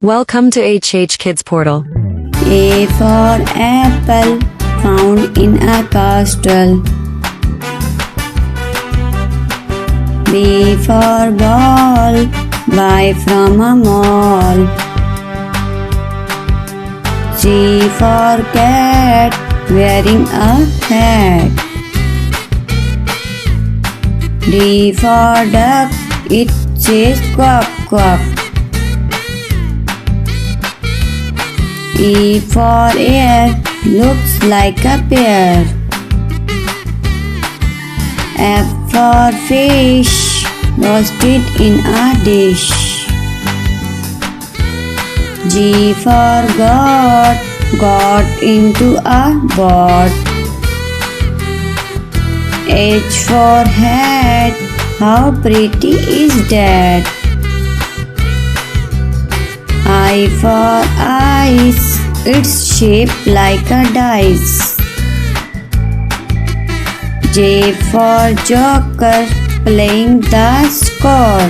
Welcome to HHKIDSPORTAL. A for apple, found in a castle. B for ball, buy from a mall. C for cat, wearing a hat. D for duck, it says quack quack. E for air, looks like a pear. F for fish, roasted in a dish. G for God, got into a boat. H for hat, how pretty is that? I for ice, it's shaped like a dice. J for joker, playing the score.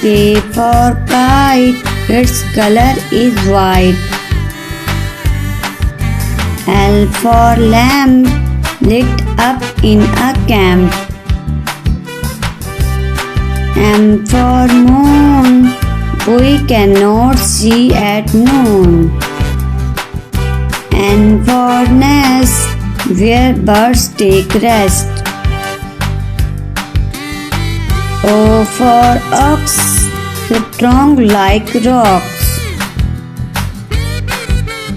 K for kite, its color is white. L for lamp, lit up in a camp. M for moon, we cannot see at noon. N for nest, where birds take rest. O for ox, strong like rocks.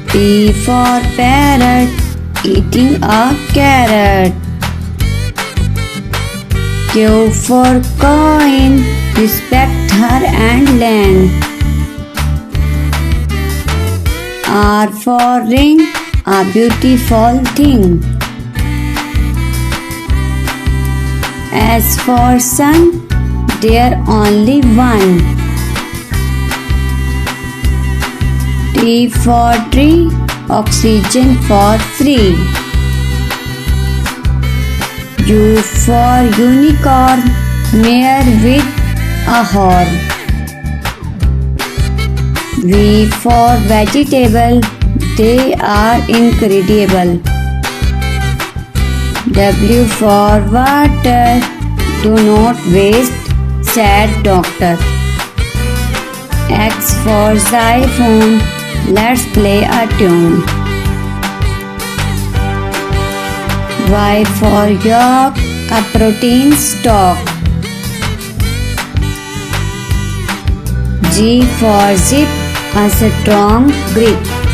P for parrot, eating a carrot. Q for coin, respect her and land. R for ring, a beautiful thing. S for sun, there only one. T for tree, oxygen for free. U for unicorn, mare with a horn. V for vegetable, they are incredible. W for water, do not waste, said doctor. X for xylophone, let's play a tune. Y for yolk, a protein stock. G for zip, a strong grip.